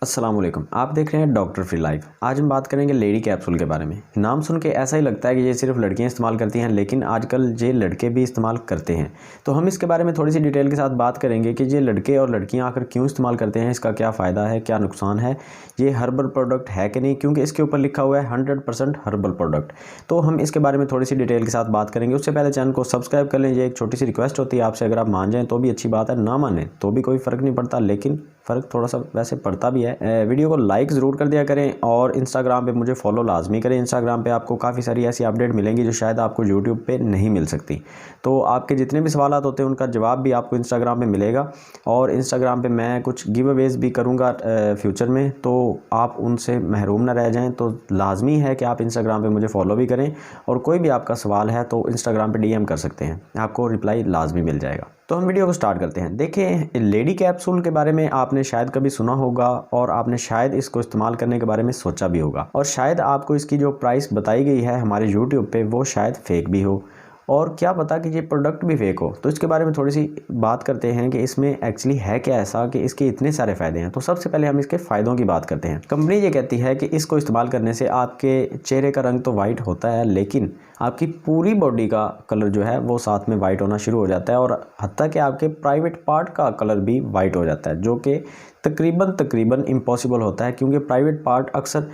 अस्सलाम वालेकुम। आप देख रहे हैं डॉक्टर फ्री लाइफ। आज हम बात करेंगे लेडी कैप्सूल के बारे में। नाम सुन के ऐसा ही लगता है कि ये सिर्फ लड़कियां इस्तेमाल करती हैं, लेकिन आजकल ये लड़के भी इस्तेमाल करते हैं। तो हम इसके बारे में थोड़ी सी डिटेल के साथ बात करेंगे कि ये लड़के और लड़कियां आखिर क्यों इस्तेमाल करते हैं, इसका क्या फ़ायदा है, क्या नुकसान है, ये हर्बल प्रोडक्ट है कि नहीं, क्योंकि इसके ऊपर लिखा हुआ है 100% हर्बल प्रोडक्ट। तो हम इसके बारे में थोड़ी सी डिटेल के साथ बात करेंगे। उससे पहले चैनल को सब्सक्राइब कर लें। ये एक छोटी सी रिक्वेस्ट होती है आपसे, अगर आप मान जाएँ तो भी अच्छी बात है, ना माने तो भी कोई फ़र्क नहीं पड़ता, लेकिन फ़र्क थोड़ा सा वैसे पड़ता भी है। वीडियो को लाइक ज़रूर कर दिया करें और इंस्टाग्राम पे मुझे फॉलो लाजमी करें। इंस्टाग्राम पे आपको काफ़ी सारी ऐसी अपडेट मिलेंगी जो शायद आपको यूट्यूब पे नहीं मिल सकती। तो आपके जितने भी सवालात होते हैं उनका जवाब भी आपको इंस्टाग्राम पे मिलेगा। और इंस्टाग्राम पे मैं कुछ गिव अवेज़ भी करूँगा फ्यूचर में, तो आप उनसे महरूम ना रह जाएँ। तो लाजमी है कि आप इंस्टाग्राम पर मुझे फॉलो भी करें, और कोई भी आपका सवाल है तो इंस्टाग्राम पर DM कर सकते हैं, आपको रिप्लाई लाजमी मिल जाएगा। तो हम वीडियो को स्टार्ट करते हैं। देखिए, लेडी कैप्सूल के बारे में आपने शायद कभी सुना होगा और आपने शायद इसको इस्तेमाल करने के बारे में सोचा भी होगा, और शायद आपको इसकी जो प्राइस बताई गई है हमारे यूट्यूब पे वो शायद फेक भी हो, और क्या पता कि ये प्रोडक्ट भी फेक हो। तो इसके बारे में थोड़ी सी बात करते हैं कि इसमें एक्चुअली है क्या ऐसा कि इसके इतने सारे फ़ायदे हैं। तो सबसे पहले हम इसके फ़ायदों की बात करते हैं। कंपनी ये कहती है कि इसको इस्तेमाल करने से आपके चेहरे का रंग तो वाइट होता है, लेकिन आपकी पूरी बॉडी का कलर जो है वो साथ में वाइट होना शुरू हो जाता है, और हत्ता कि आपके प्राइवेट पार्ट का कलर भी वाइट हो जाता है, जो कि तकरीबन इम्पॉसिबल होता है, क्योंकि प्राइवेट पार्ट अक्सर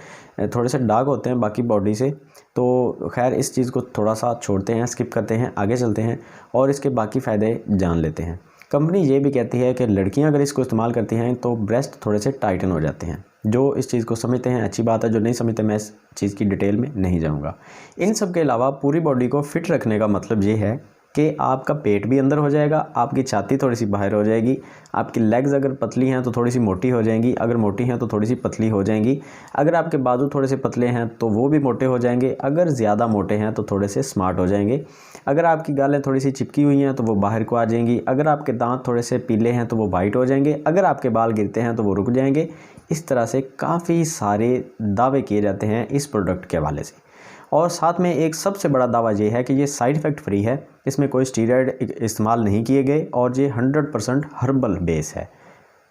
थोड़े से डार्क होते हैं बाकी बॉडी से। तो खैर, इस चीज़ को थोड़ा सा छोड़ते हैं, स्किप करते हैं, आगे चलते हैं और इसके बाकी फ़ायदे जान लेते हैं। कंपनी ये भी कहती है कि लड़कियां अगर इसको इस्तेमाल करती हैं तो ब्रेस्ट थोड़े से टाइटन हो जाते हैं। जो इस चीज़ को समझते हैं अच्छी बात है, जो नहीं समझते मैं इस चीज़ की डिटेल में नहीं जाऊँगा। इन सब के अलावा पूरी बॉडी को फिट रखने का मतलब ये है कि आपका पेट भी अंदर हो जाएगा, आपकी छाती थोड़ी सी बाहर हो जाएगी, आपकी लेग्स अगर पतली हैं तो थोड़ी सी मोटी हो जाएंगी, अगर मोटी हैं तो थोड़ी सी पतली हो जाएंगी, अगर आपके बाजू थोड़े से पतले हैं तो वो भी मोटे हो जाएंगे, अगर ज़्यादा मोटे हैं तो थोड़े से स्मार्ट हो जाएंगे, अगर आपकी गालें थोड़ी सी चिपकी हुई हैं तो वो बाहर को आ जाएंगी, अगर आपके दांत थोड़े से पीले हैं तो वो वाइट हो जाएंगे, अगर आपके बाल गिरते हैं तो वो रुक जाएंगे। इस तरह से काफ़ी सारे दावे किए जाते हैं इस प्रोडक्ट के हवाले से। और साथ में एक सबसे बड़ा दावा ये है कि ये साइड इफ़ेक्ट फ्री है, इसमें कोई स्टीरॉयड इस्तेमाल नहीं किए गए, और ये 100% हर्बल बेस है।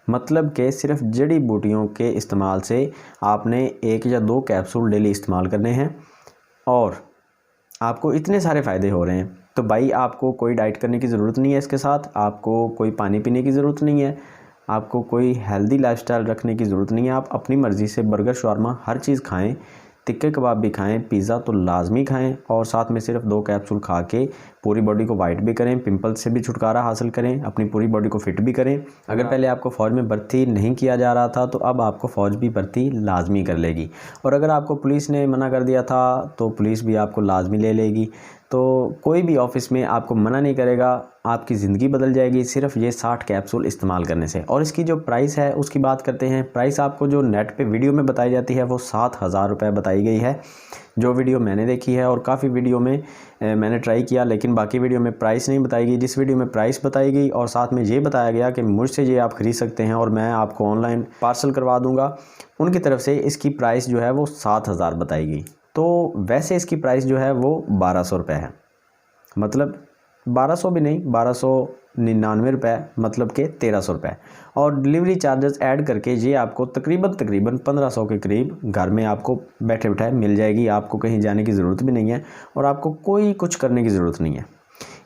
मतलब कि सिर्फ जड़ी बूटियों के इस्तेमाल से आपने 1 या 2 कैप्सूल डेली इस्तेमाल करने हैं और आपको इतने सारे फ़ायदे हो रहे हैं। तो भाई, आपको कोई डाइट करने की ज़रूरत नहीं है इसके साथ, आपको कोई पानी पीने की ज़रूरत नहीं है, आपको कोई हेल्दी लाइफस्टाइल रखने की ज़रूरत नहीं है। आप अपनी मर्ज़ी से बर्गर, शवारमा हर चीज़ खाएं, तिक्के कबाब भी खाएं, पिज़्ज़ा तो लाजमी खाएं, और साथ में सिर्फ 2 कैप्सूल खा के पूरी बॉडी को वाइट भी करें, पिंपल्स से भी छुटकारा हासिल करें, अपनी पूरी बॉडी को फिट भी करें। अगर पहले आपको फ़ौज में भर्ती नहीं किया जा रहा था तो अब आपको फ़ौज भी भर्ती लाजमी कर लेगी, और अगर आपको पुलिस ने मना कर दिया था तो पुलिस भी आपको लाजमी ले लेगी। तो कोई भी ऑफिस में आपको मना नहीं करेगा, आपकी ज़िंदगी बदल जाएगी सिर्फ ये 60 कैप्सूल इस्तेमाल करने से। और इसकी जो प्राइस है उसकी बात करते हैं। प्राइस आपको जो नेट पे वीडियो में बताई जाती है वो 7000 रुपये बताई गई है, जो वीडियो मैंने देखी है, और काफ़ी वीडियो में मैंने ट्राई किया, लेकिन बाकी वीडियो में प्राइस नहीं बताई गई। जिस वीडियो में प्राइस बताई गई और साथ में ये बताया गया कि मुझसे ये आप ख़रीद सकते हैं और मैं आपको ऑनलाइन पार्सल करवा दूँगा, उनकी तरफ से इसकी प्राइस जो है वो 7000 बताई गई। तो वैसे इसकी प्राइस जो है वो 1200 रुपये है, मतलब 1200 भी नहीं, 1299 रुपये, मतलब कि 1300 रुपये, और डिलीवरी चार्जेस ऐड करके ये आपको तकरीबन 1500 के करीब घर में आपको बैठे बैठाए मिल जाएगी। आपको कहीं जाने की ज़रूरत भी नहीं है और आपको कोई कुछ करने की ज़रूरत नहीं है।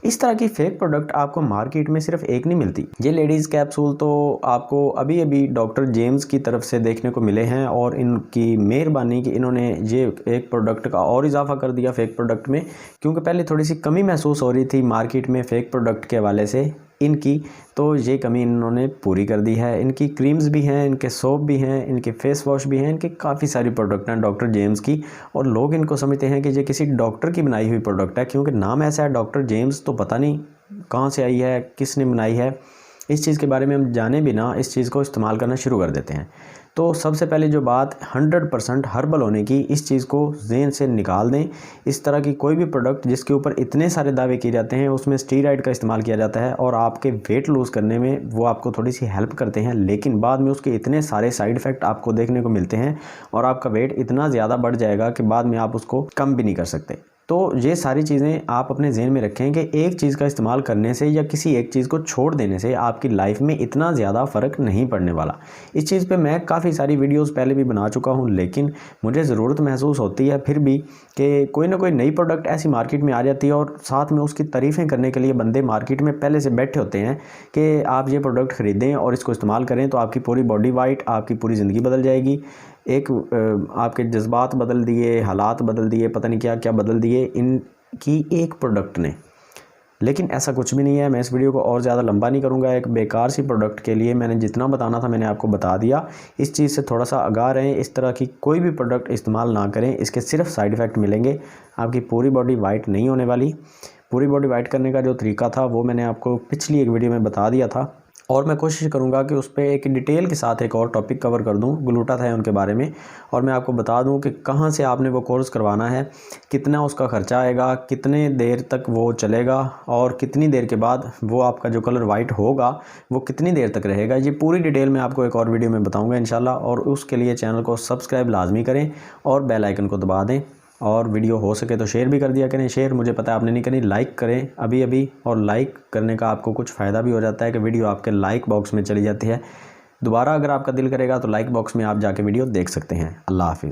इस तरह की फेक प्रोडक्ट आपको मार्केट में सिर्फ एक नहीं मिलती। ये लेडीज़ कैप्सूल तो आपको अभी अभी डॉक्टर जेम्स की तरफ से देखने को मिले हैं, और इनकी मेहरबानी कि इन्होंने ये एक प्रोडक्ट का और इजाफा कर दिया फेक प्रोडक्ट में, क्योंकि पहले थोड़ी सी कमी महसूस हो रही थी मार्केट में फेक प्रोडक्ट के हवाले से इनकी, तो ये कमी इन्होंने पूरी कर दी है। इनकी क्रीम्स भी हैं, इनके सोप भी हैं, इनके फेस वॉश भी हैं, इनके काफ़ी सारी प्रोडक्ट हैं डॉक्टर जेम्स की, और लोग इनको समझते हैं कि ये किसी डॉक्टर की बनाई हुई प्रोडक्ट है, क्योंकि नाम ऐसा है डॉक्टर जेम्स, तो पता नहीं कहाँ से आई है, किसने बनाई है। इस चीज़ के बारे में हम जाने बिना इस चीज़ को इस्तेमाल करना शुरू कर देते हैं। तो सबसे पहले जो बात 100% हर्बल होने की, इस चीज़ को ज़हन से निकाल दें। इस तरह की कोई भी प्रोडक्ट जिसके ऊपर इतने सारे दावे किए जाते हैं उसमें स्टीरॉयड का इस्तेमाल किया जाता है, और आपके वेट लूज़ करने में वो आपको थोड़ी सी हेल्प करते हैं, लेकिन बाद में उसके इतने सारे साइड इफ़ेक्ट आपको देखने को मिलते हैं और आपका वेट इतना ज़्यादा बढ़ जाएगा कि बाद में आप उसको कम भी नहीं कर सकते। तो ये सारी चीज़ें आप अपने ज़हन में रखें कि एक चीज़ का इस्तेमाल करने से या किसी एक चीज़ को छोड़ देने से आपकी लाइफ में इतना ज़्यादा फ़र्क नहीं पड़ने वाला। इस चीज़ पे मैं काफ़ी सारी वीडियोस पहले भी बना चुका हूँ, लेकिन मुझे ज़रूरत महसूस होती है फिर भी कि कोई ना कोई नई प्रोडक्ट ऐसी मार्केट में आ जाती है और साथ में उसकी तारीफ़ें करने के लिए बंदे मार्केट में पहले से बैठे होते हैं कि आप ये प्रोडक्ट ख़रीदें और इसको इस्तेमाल करें तो आपकी पूरी बॉडी वाइट, आपकी पूरी ज़िंदगी बदल जाएगी। एक आपके जज्बात बदल दिए, हालात बदल दिए, पता नहीं क्या क्या बदल दिए इनकी एक प्रोडक्ट ने। लेकिन ऐसा कुछ भी नहीं है। मैं इस वीडियो को और ज़्यादा लंबा नहीं करूँगा। एक बेकार सी प्रोडक्ट के लिए मैंने जितना बताना था मैंने आपको बता दिया। इस चीज़ से थोड़ा सा आगाह रहें, इस तरह की कोई भी प्रोडक्ट इस्तेमाल ना करें। इसके सिर्फ साइड इफ़ेक्ट मिलेंगे, आपकी पूरी बॉडी वाइट नहीं होने वाली। पूरी बॉडी वाइट करने का जो तरीका था वो मैंने आपको पिछली एक वीडियो में बता दिया था और मैं कोशिश करूंगा कि उस पर एक डिटेल के साथ एक और टॉपिक कवर कर दूं ग्लूटाथायोन के बारे में, और मैं आपको बता दूं कि कहां से आपने वो कोर्स करवाना है, कितना उसका खर्चा आएगा, कितने देर तक वो चलेगा और कितनी देर के बाद वो आपका जो कलर वाइट होगा वो कितनी देर तक रहेगा। ये पूरी डिटेल मैं आपको एक और वीडियो में बताऊँगा इंशाल्लाह। और उसके लिए चैनल को सब्सक्राइब लाजमी करें और बेल आइकन को दबा दें, और वीडियो हो सके तो शेयर भी कर दिया करें। शेयर मुझे पता है आपने नहीं करनी, लाइक करें अभी अभी, और लाइक करने का आपको कुछ फ़ायदा भी हो जाता है कि वीडियो आपके लाइक बॉक्स में चली जाती है। दोबारा अगर आपका दिल करेगा तो लाइक बॉक्स में आप जाके वीडियो देख सकते हैं। अल्लाह हाफिज़।